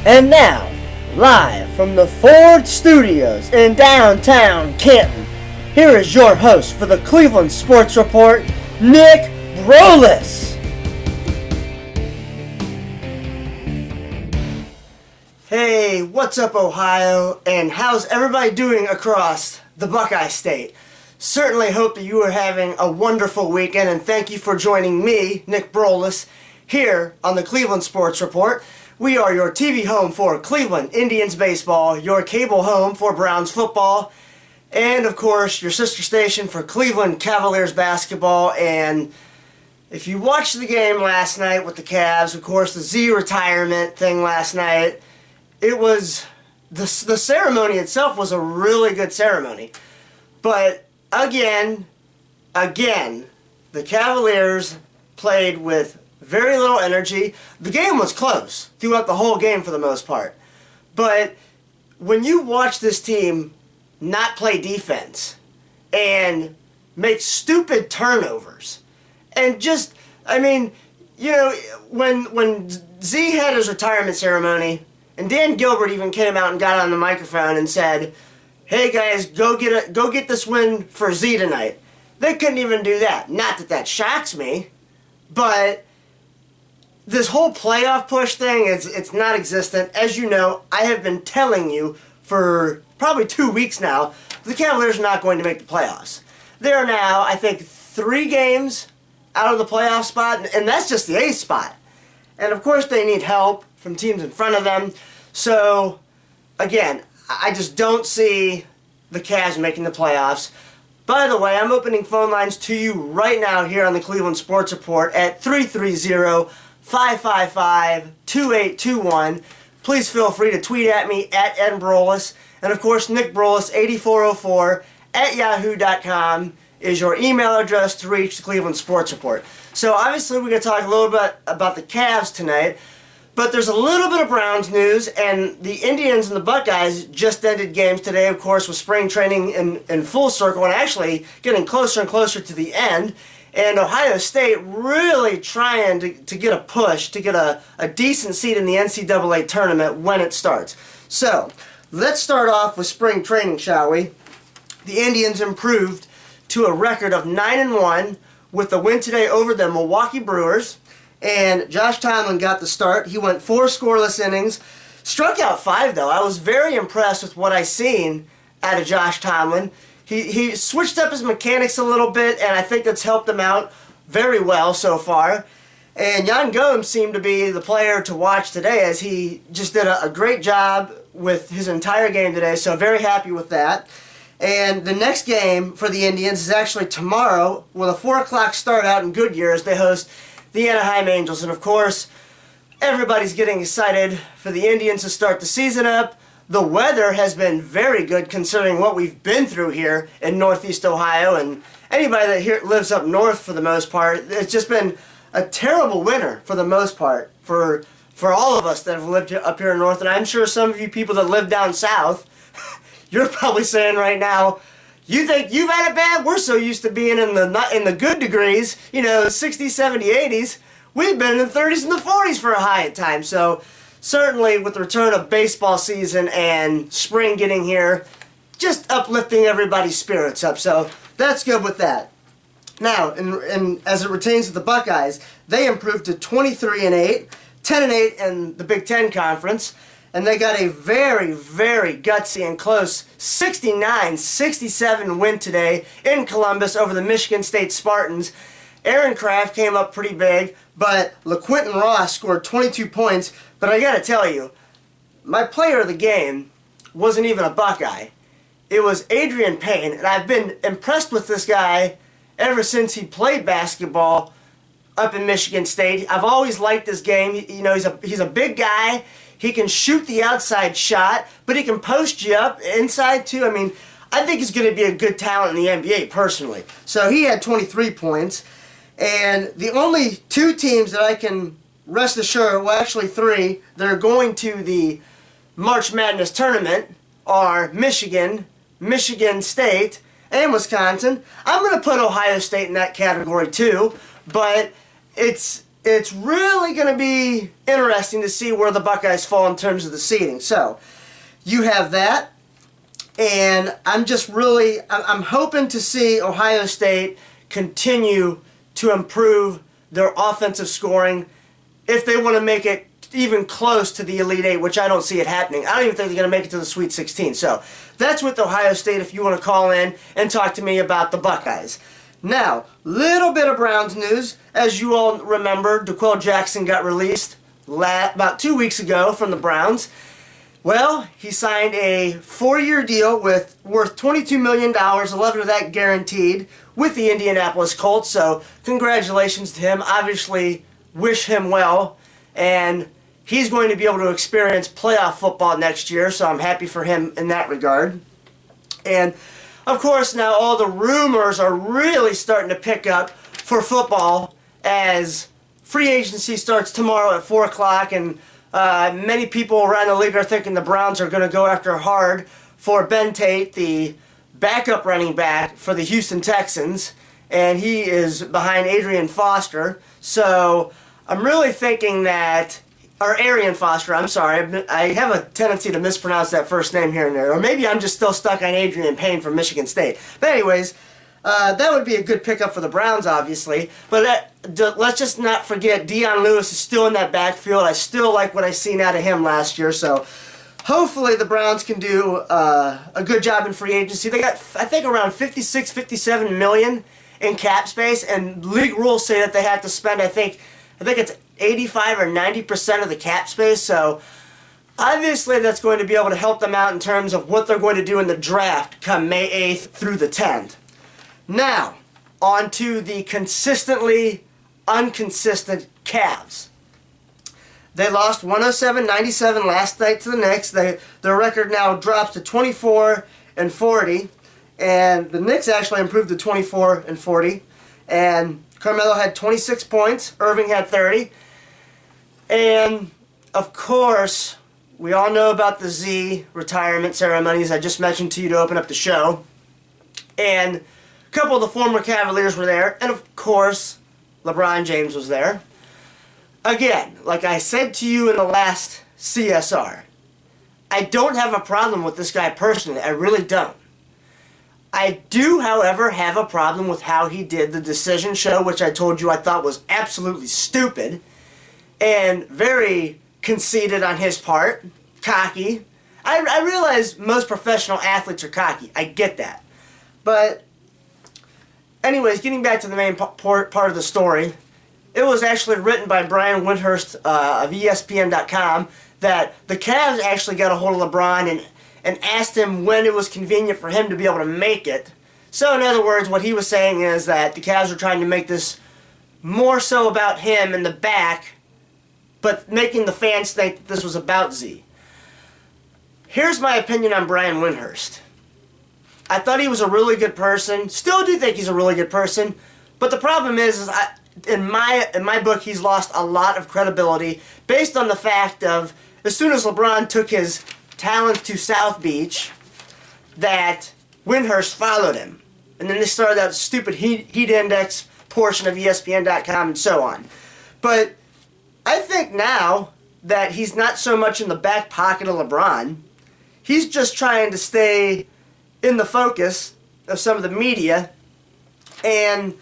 And now, live from the Ford Studios in downtown Canton, here is your host for the Cleveland Sports Report, Nick Brolis. Hey, what's up, Ohio? And how's everybody doing across the Buckeye State? Certainly hope that you are having a wonderful weekend, and thank you for joining me, Nick Brolis, here on the Cleveland Sports Report. We are your TV home for Cleveland Indians baseball, your cable home for Browns football, and of course your sister station for Cleveland Cavaliers basketball. And if you watched the game last night with the Cavs, of course the Z retirement thing last night, it was, the ceremony itself was a really good ceremony. But again, the Cavaliers played with very little energy. The game was close throughout the whole game for the most part. But when you watch this team not play defense and make stupid turnovers and just, I mean, you know, when Z had his retirement ceremony and Dan Gilbert even came out and got on the microphone and said, "Hey guys, go get this win for Z tonight." They couldn't even do that. Not that that shocks me, but this whole playoff push thing, it's not existent. As you know, I have been telling you for probably 2 weeks now, the Cavaliers are not going to make the playoffs. They are now, I think, 3 games out of the playoff spot, and that's just the 8th spot. And of course they need help from teams in front of them. So, again, I just don't see the Cavs making the playoffs. By the way, I'm opening phone lines to you right now here on the Cleveland Sports Report at 330-555-2821. Please feel free to tweet at me at NBrolis. And of course, Nick Brolis 8404 at yahoo.com is your email address to reach the Cleveland Sports Report. So obviously we're going to talk a little bit about the Cavs tonight. But there's a little bit of Browns news, and the Indians and the Buckeyes just ended games today, of course, with spring training in full circle and actually getting closer and closer to the end. And Ohio State really trying to get a push, to get a decent seat in the NCAA tournament when it starts. So, let's start off with spring training, shall we? The Indians improved to a record of 9-1 with the win today over the Milwaukee Brewers. And Josh Tomlin got the start. He went 4 scoreless innings. Struck out 5, though. I was very impressed with what I seen out of Josh Tomlin. He switched up his mechanics a little bit, and I think that's helped him out very well so far. And Yan Gomes seemed to be the player to watch today, as he just did a great job with his entire game today, so very happy with that. And the next game for the Indians is actually tomorrow with a 4 o'clock start out in Goodyear as they host the Anaheim Angels. And of course, everybody's getting excited for the Indians to start the season up. The weather has been very good considering what we've been through here in Northeast Ohio, and anybody that here lives up north for the most part, it's just been a terrible winter for the most part for all of us that have lived up here in north. And I'm sure some of you people that live down south, you're probably saying right now, you think you've had it bad? We're so used to being in the good degrees, 60s, 70s, 80s. We've been in the 30s and the 40s for a high at times. So certainly with the return of baseball season and spring getting here, just uplifting everybody's spirits up. So that's good with that. Now, and as it pertains to the Buckeyes, they improved to 23-8, 10-8 in the Big Ten Conference. And they got a very, very gutsy and close 69-67 win today in Columbus over the Michigan State Spartans. Aaron Kraft came up pretty big, but LaQuinton Ross scored 22 points. But I gotta tell you, my player of the game wasn't even a Buckeye. It was Adrian Payne, and I've been impressed with this guy ever since he played basketball up in Michigan State. I've always liked this game. He's a big guy. He can shoot the outside shot, but he can post you up inside too. I mean, I think he's going to be a good talent in the NBA personally. So he had 23 points. And the only 2 teams that I can rest assured, well actually 3, that are going to the March Madness tournament are Michigan, Michigan State, and Wisconsin. I'm going to put Ohio State in that category too, but it's it's really going to be interesting to see where the Buckeyes fall in terms of the seeding. So, you have that. And I'm hoping to see Ohio State continue to improve their offensive scoring if they want to make it even close to the Elite Eight, which I don't see it happening. I don't even think they're going to make it to the Sweet 16. So that's with Ohio State if you want to call in and talk to me about the Buckeyes. Now, little bit of Browns news. As you all remember, DeQuell Jackson got released about 2 weeks ago from the Browns. Well, he signed a 4-year deal worth $22 million, 11 of that guaranteed, with the Indianapolis Colts. So congratulations to him. Obviously, wish him well. And he's going to be able to experience playoff football next year, so I'm happy for him in that regard. And, of course, now all the rumors are really starting to pick up for football as free agency starts tomorrow at 4 o'clock, and many people around the league are thinking the Browns are going to go after hard for Ben Tate, the backup running back for the Houston Texans, and he is behind Adrian Foster. So I'm really thinking that, or Arian Foster, I'm sorry. I have a tendency to mispronounce that first name here and there. Or maybe I'm just still stuck on Adrian Payne from Michigan State. But anyways, that would be a good pickup for the Browns, obviously. But let's just not forget Dion Lewis is still in that backfield. I still like what I seen out of him last year. So hopefully the Browns can do a good job in free agency. They got, I think, around 56, 57 million in cap space. And league rules say that they have to spend, I think it's 85 or 90% of the cap space, so obviously that's going to be able to help them out in terms of what they're going to do in the draft come May 8th through the 10th. Now, on to the consistently inconsistent Cavs. They lost 107-97 last night to the Knicks. Their record now drops to 24-40, and the Knicks actually improved to 24-40, and Carmelo had 26 points, Irving had 30, and of course, we all know about the Z retirement ceremonies I just mentioned to you to open up the show, and a couple of the former Cavaliers were there, and of course, LeBron James was there. Again, like I said to you in the last CSR, I don't have a problem with this guy personally, I really don't. I do, however, have a problem with how he did the decision show, which I told you I thought was absolutely stupid and very conceited on his part, cocky. I realize most professional athletes are cocky. I get that. But anyways, getting back to the main part of the story, it was actually written by Brian Windhurst of ESPN.com that the Cavs actually got a hold of LeBron and asked him when it was convenient for him to be able to make it. So in other words, what he was saying is that the Cavs were trying to make this more so about him in the back, but making the fans think that this was about Z. Here's my opinion on Brian Windhurst. I thought he was a really good person. Still do think he's a really good person. But the problem is in my book, he's lost a lot of credibility based on the fact of as soon as LeBron took his talents to South Beach, that Windhurst followed him. And then they started that stupid heat index portion of ESPN.com and so on. But I think now that he's not so much in the back pocket of LeBron, he's just trying to stay in the focus of some of the media. And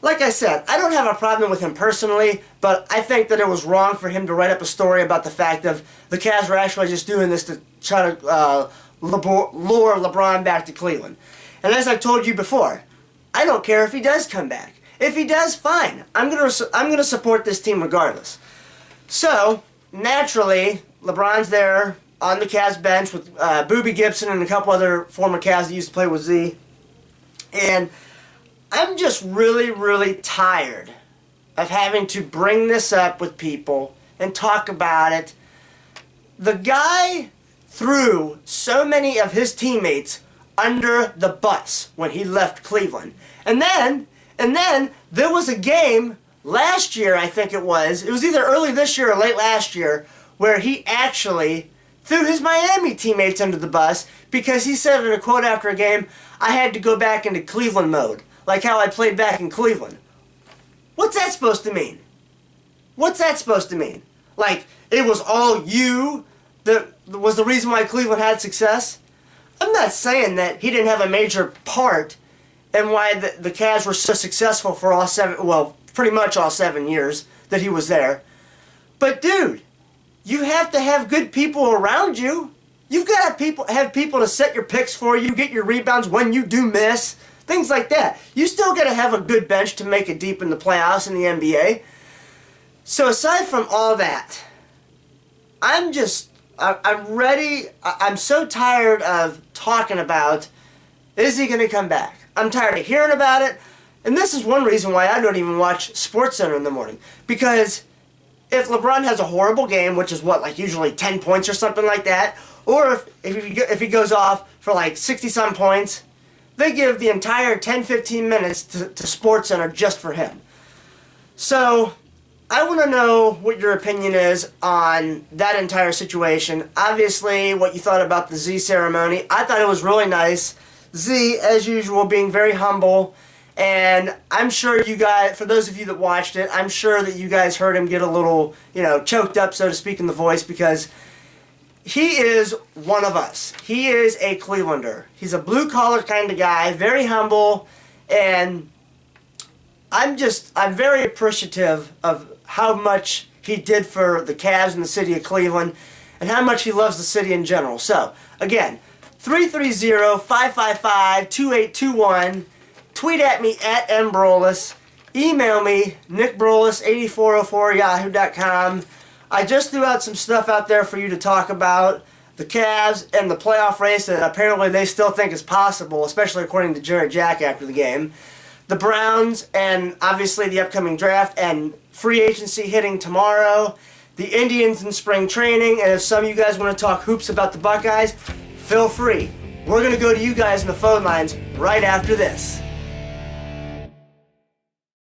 like I said, I don't have a problem with him personally, but I think that it was wrong for him to write up a story about the fact of the Cavs were actually just doing this to try to lure LeBron back to Cleveland. And as I told you before, I don't care if he does come back. If he does, fine. I'm gonna support this team regardless. So naturally, LeBron's there on the Cavs bench with Boobie Gibson and a couple other former Cavs that used to play with Z. And I'm just really, really tired of having to bring this up with people and talk about it. The guy threw so many of his teammates under the bus when he left Cleveland. And then there was a game last year, I think it was either early this year or late last year, where he actually threw his Miami teammates under the bus because he said in a quote after a game, I had to go back into Cleveland mode, like how I played back in Cleveland. What's that supposed to mean? What's that supposed to mean? Like, it was all you that was the reason why Cleveland had success? I'm not saying that he didn't have a major part in why the Cavs were so successful for all pretty much all 7 years that he was there. But dude, you have to have good people around you. You've got to have people to set your picks for you, get your rebounds when you do miss, things like that. You still got to have a good bench to make it deep in the playoffs in the NBA. So aside from all that, I'm ready. I'm so tired of talking about, is he going to come back? I'm tired of hearing about it. And this is one reason why I don't even watch SportsCenter in the morning. Because if LeBron has a horrible game, which is what, like usually 10 points or something like that, or if he goes off for like 60-some points, they give the entire 10-15 minutes to SportsCenter just for him. So I want to know what your opinion is on that entire situation. Obviously, what you thought about the Z ceremony. I thought it was really nice. Z, as usual, being very humble. And I'm sure you guys, for those of you that watched it, I'm sure that you guys heard him get a little, choked up, so to speak, in the voice, because he is one of us. He is a Clevelander. He's a blue-collar kind of guy, very humble, and I'm very appreciative of how much he did for the Cavs and the city of Cleveland, and how much he loves the city in general. So, again, 330-555-2821. Tweet at me at nbrolis. Email me, nickbrolis8404yahoo.com. I just threw out some stuff out there for you to talk about. The Cavs and the playoff race that apparently they still think is possible, especially according to Jared Jack after the game. The Browns and obviously the upcoming draft and free agency hitting tomorrow. The Indians in spring training. And if some of you guys want to talk hoops about the Buckeyes, feel free. We're going to go to you guys in the phone lines right after this.